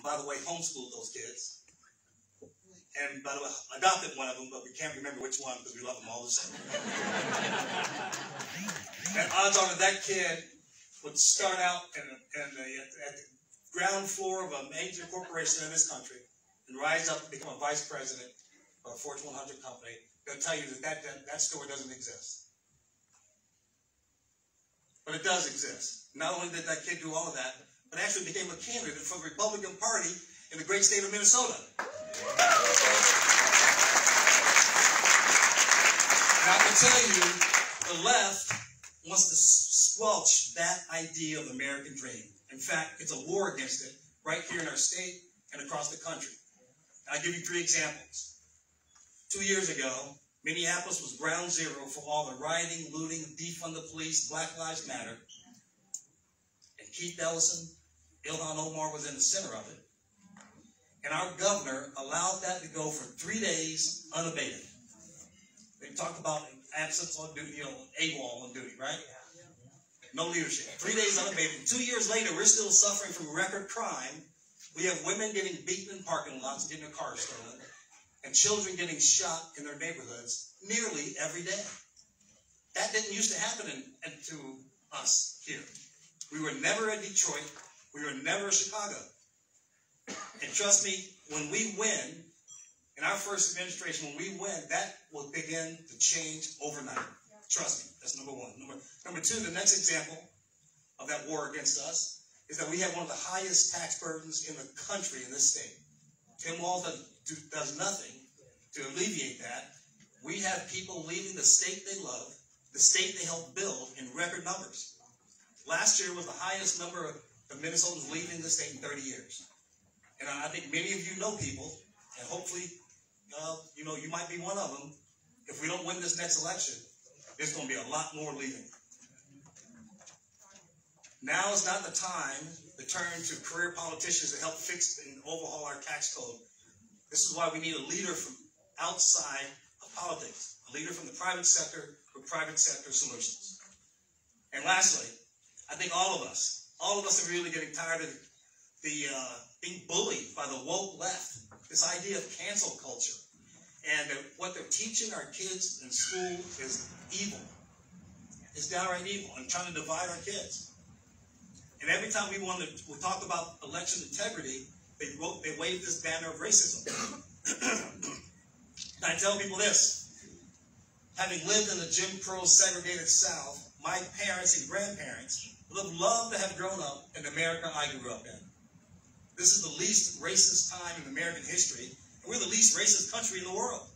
by the way, homeschooled those kids. And by the way, adopted one of them, but we can't remember which one because we love them all the same. And odds are that kid would start out at the ground floor of a major corporation in this country and rise up and become a vice president of a Fortune 100 company. They'll tell you that story doesn't exist. But it does exist. Not only did that kid do all of that, but actually became a candidate for the Republican Party in the great state of Minnesota. Now, I can tell you, the left wants to squelch that idea of the American dream. In fact, it's a war against it right here in our state and across the country. I'll give you 3 examples. 2 years ago, Minneapolis was ground zero for all the rioting, looting, defund the police, Black Lives Matter. And Keith Ellison, Ilhan Omar was in the center of it. And our governor allowed that to go for 3 days unabated. They talk about absence on duty, AWOL on duty, right? No leadership. 3 days unabated. 2 years later, we're still suffering from record crime. We have women getting beaten in parking lots, getting their cars stolen, and children getting shot in their neighborhoods nearly every day. That didn't used to happen to us here. We were never in Detroit. We were never in Chicago. And trust me, when we win, in our first administration, when we win, that will begin to change overnight. Trust me, that's number one. Number 2, the next example of that war against us is that we have one of the highest tax burdens in the country in this state. Tim Walz does nothing to alleviate that. We have people leaving the state they love, the state they helped build, in record numbers. Last year was the highest number of Minnesotans leaving the state in 30 years. And I think many of you know people, and hopefully, you might be one of them. If we don't win this next election, there's going to be a lot more leaving. Now is not the time to turn to career politicians to help fix and overhaul our tax code. This is why we need a leader from outside of politics, a leader from the private sector with private sector solutions. And lastly, I think all of us are really getting tired of being bullied by the woke left, this idea of cancel culture. And what they're teaching our kids in school is evil. It's downright evil, and trying to divide our kids. And every time we talk about election integrity, they wave this banner of racism. And I tell people this: having lived in the Jim Crow segregated South, my parents and grandparents would have loved to have grown up in the America I grew up in. This is the least racist time in American history, and we're the least racist country in the world.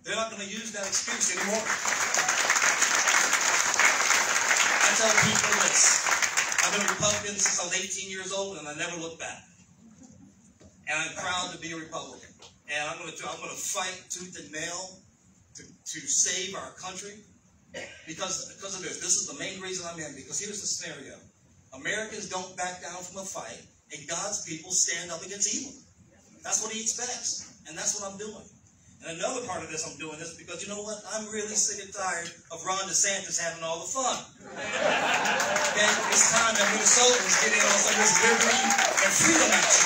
They're not going to use that excuse anymore. I tell people this: I've been a Republican since I was 18 years old, and I never looked back. And I'm proud to be a Republican. And I'm going to fight tooth and nail to save our country because of this. This is the main reason I'm in, because here's the scenario. Americans don't back down from a fight, and God's people stand up against evil. That's what he expects, and that's what I'm doing. And another part of this, I'm doing this because, you know what? I'm really sick and tired of Ron DeSantis having all the fun. Okay? It's time that Minnesotans get in on some of this liberty and freedom action.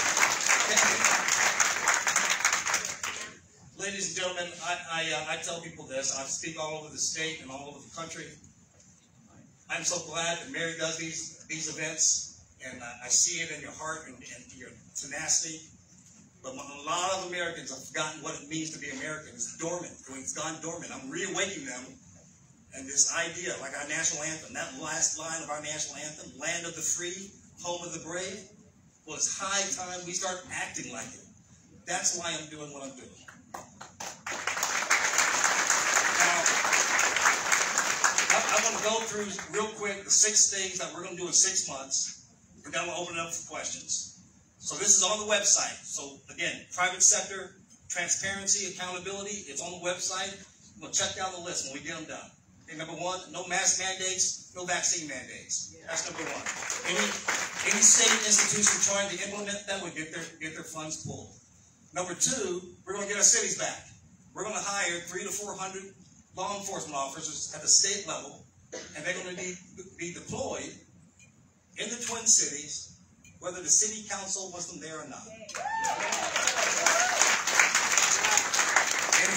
Ladies and gentlemen, I tell people this. I speak all over the state and all over the country. I'm so glad that Mary does these events, and I see it in your heart and your tenacity. But a lot of Americans have forgotten what it means to be American. It's dormant. It's gone dormant. I'm reawakening them. And this idea, like our national anthem, that last line of our national anthem, land of the free, home of the brave, well, it's high time we start acting like it. That's why I'm doing what I'm doing. Now, I'm going to go through real quick the 6 things that we're going to do in 6 months, and then I'm going to open it up for questions. So this is on the website. So again, private sector, transparency, accountability, it's on the website. We'll check down the list when we get them done. Okay, number 1, no mask mandates, no vaccine mandates. That's number 1. Any state institution trying to implement that would get their funds pulled. Number 2, we're going to get our cities back. We're going to hire 300 to 400 law enforcement officers at the state level, and they're going to be deployed in the Twin Cities whether the city council wants them there or not. And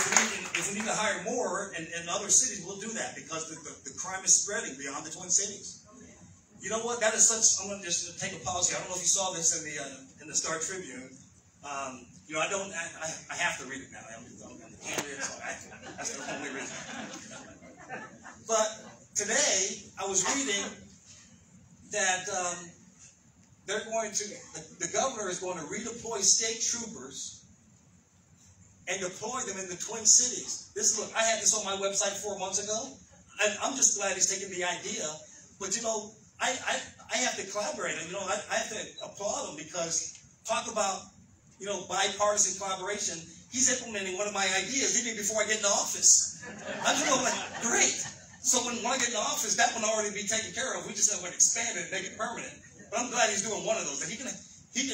if we need to hire more in other cities, we'll do that because the crime is spreading beyond the Twin Cities. You know what? That is such. I'm going to just take a pause here. I don't know if you saw this in the Star Tribune. You know, I have to read it now. I'm the candidate, so that's the only reason. But today I was reading that the governor is going to redeploy state troopers and deploy them in the Twin Cities. I had this on my website 4 months ago. I'm just glad he's taking the idea. But you know, I have to collaborate. And you know, I have to applaud him because talk about, you know, bipartisan collaboration. He's implementing one of my ideas even before I get into office. I just go like, great. So when I get into office, that one already be taken care of. We just have to expand it and make it permanent. But I'm glad he's doing one of those. And he can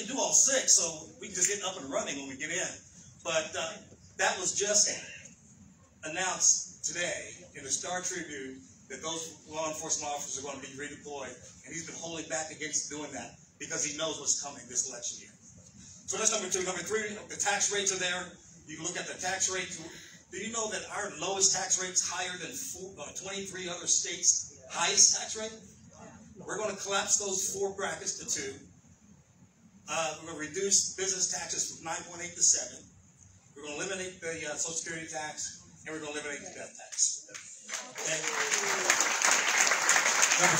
do all 6, so we can just get up and running when we get in. But that was just announced today in the Star Tribune that those law enforcement officers are going to be redeployed. And he's been holding back against doing that because he knows what's coming this election year. So that's number 2. Number 3, the tax rates are there. You can look at the tax rates. Do you know that our lowest tax rate is higher than 23 other states' highest tax rate? We're going to collapse those 4 brackets to 2. We're going to reduce business taxes from 9.8 to 7. We're going to eliminate the Social Security tax, and we're going to eliminate the death tax. Okay. Number 4,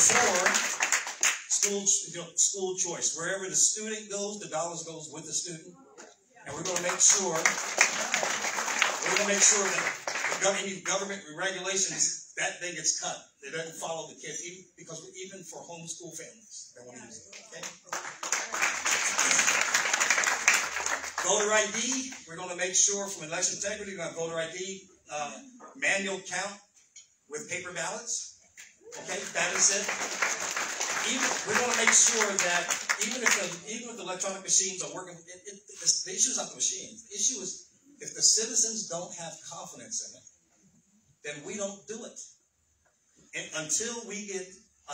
school choice. Wherever the student goes, the dollars goes with the student, and we're going to make sure that any government regulations, that thing gets cut. It doesn't follow the kids, even for homeschool families. They want to use it. Okay. Voter ID, we're going to make sure from election integrity, we're going to have voter ID, manual count with paper ballots. Okay, that is it. We're going to make sure that even if the electronic machines are working, the issue is not the machines. The issue is if the citizens don't have confidence in it, then we don't do it. And until we get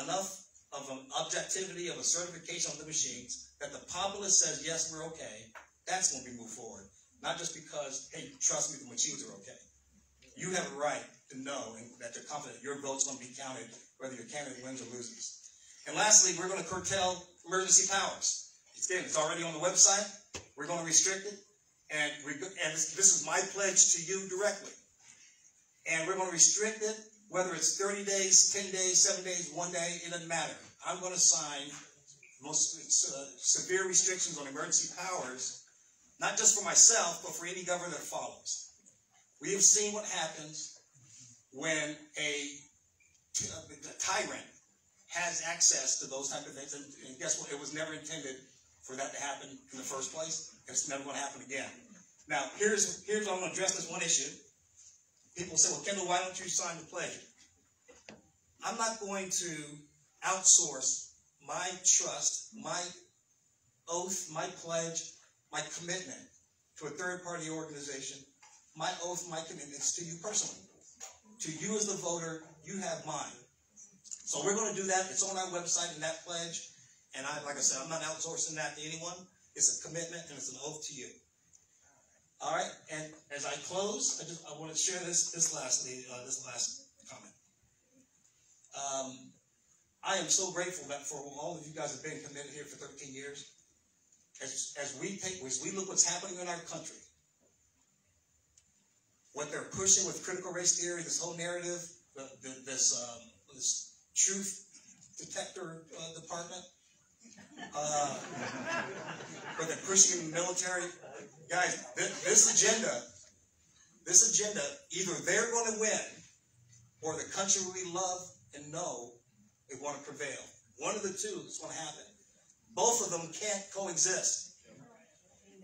enough of an objectivity of a certification on the machines that the populace says, yes, we're okay, that's when we move forward. Not just because, hey, trust me, the machines are okay. You have a right to know and that you're confident your vote's going to be counted, whether your candidate wins or loses. And lastly, we're going to curtail emergency powers. Again, it's already on the website. We're going to restrict it. And this is my pledge to you directly. And we're going to restrict it, whether it's 30 days, 10 days, 7 days, 1 day, it doesn't matter. I'm going to sign most severe restrictions on emergency powers, not just for myself, but for any governor that follows. We have seen what happens when a tyrant has access to those type of things. And guess what? It was never intended for that to happen in the first place. It's never going to happen again. Now, here's how I'm going to address this one issue. People say, well, Kendall, why don't you sign the pledge? I'm not going to outsource my trust, my oath, my pledge, my commitment to a third-party organization. My oath, my commitments to you personally. To you as the voter, you have mine. So we're going to do that. It's on our website in that pledge. And like I said, I'm not outsourcing that to anyone. It's a commitment and it's an oath to you. All right. And as I close, I want to share this last comment. I am so grateful that for all of you guys have been committed here for 13 years. As we look what's happening in our country, what they're pushing with critical race theory, this whole narrative, this truth detector department, what they're pushing in the military, guys, this agenda, either they're going to win, or the country we love and know is going to prevail. One of the two is going to happen. Both of them can't coexist.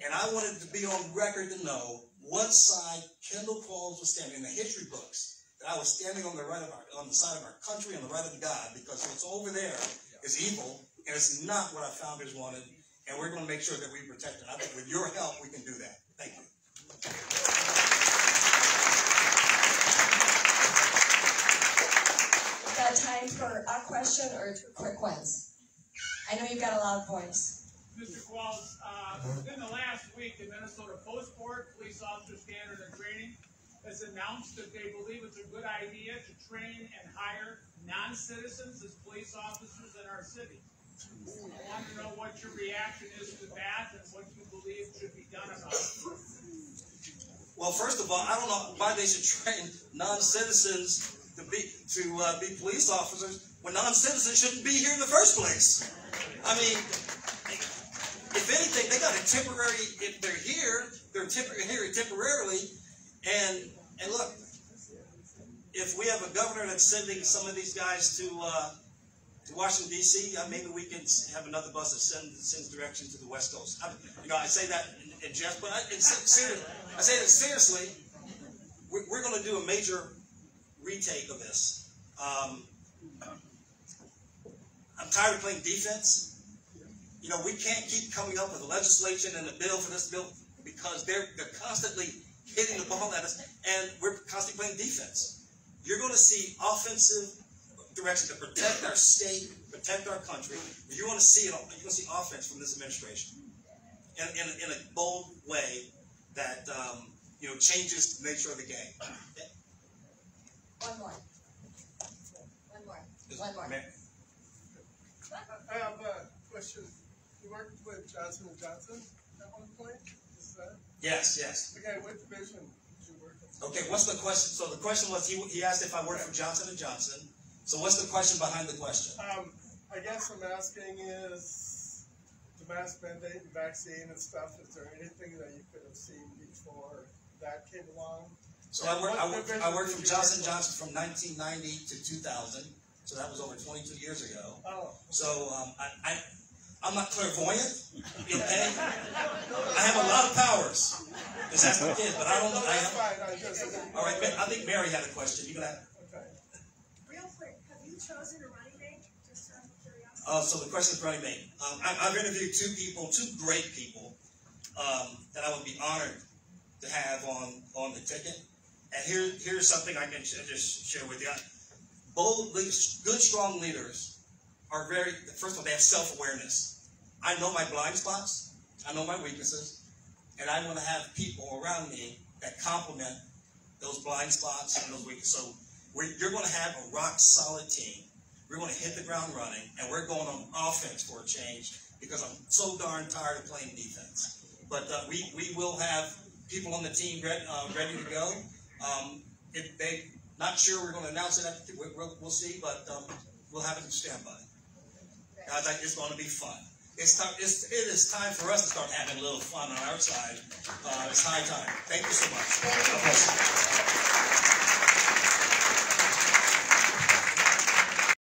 And I wanted to be on record to know what side Kendall Qualls was standing in the history books. That I was standing on the side of our country, on the right of God, because what's over there is evil, and it's not what our founders wanted. And we're going to make sure that we protect it. I think with your help, we can do that. Thank you. We've got time for a question or 2 quick ones. I know you've got a loud voice. Mr. Qualls, within the last week, the Minnesota Post Board, Police Officer Standard and Training, has announced that they believe it's a good idea to train and hire non-citizens as police officers in our city. I want to know what your reaction is to that and what you believe should be done about it. Well, first of all, I don't know why they should train non-citizens to be police officers when non-citizens shouldn't be here in the first place. I mean, if anything, they got a temporary. If they're here, they're here temporarily. And look, if we have a governor that's sending some of these guys to Washington D.C., maybe we can have another bus that sends direction to the West Coast. I say that in jest, but I say that seriously. We're going to do a major retake of this. I'm tired of playing defense. We can't keep coming up with a legislation and a bill for this bill because they're constantly hitting the ball at us, and we're constantly playing defense. You're going to see offensive direction to protect our state, protect our country. If you want to see it, you're going to see offense from this administration in a bold way that changes the nature of the game. One more. I have a question. You worked with Johnson & Johnson at one point? Is that? Yes. Okay, what division did you work in? Okay, what's the question? So the question was, he asked if I worked for Johnson & Johnson. So what's the question behind the question? I guess I'm asking is the mask mandate and vaccine and stuff, is there anything that you could have seen before that came along? So I worked for Johnson & Johnson from 1990 to 2000. So that was over 22 years ago. Oh. So I'm not clairvoyant. Okay? I have a lot of powers. Because that's the kid, but I don't know. All right, I think Mary had a question. You can have. Okay. Real quick, have you chosen a running mate? Just out of curiosity. So the question is running mate. I've interviewed two great people, that I would be honored to have on the ticket. And here's something I can just share with you. Bold, good, strong leaders are first of all, they have self-awareness. I know my blind spots. I know my weaknesses. And I want to have people around me that complement those blind spots and those weaknesses. So you're going to have a rock-solid team. We're going to hit the ground running, and we're going on offense for a change because I'm so darn tired of playing defense. But we will have people on the team ready to go. If they not sure we're going to announce it. We'll see, but we'll have it in standby. Guys, it's going to be fun. It is time for us to start having a little fun on our side. It's high time. Thank you so much.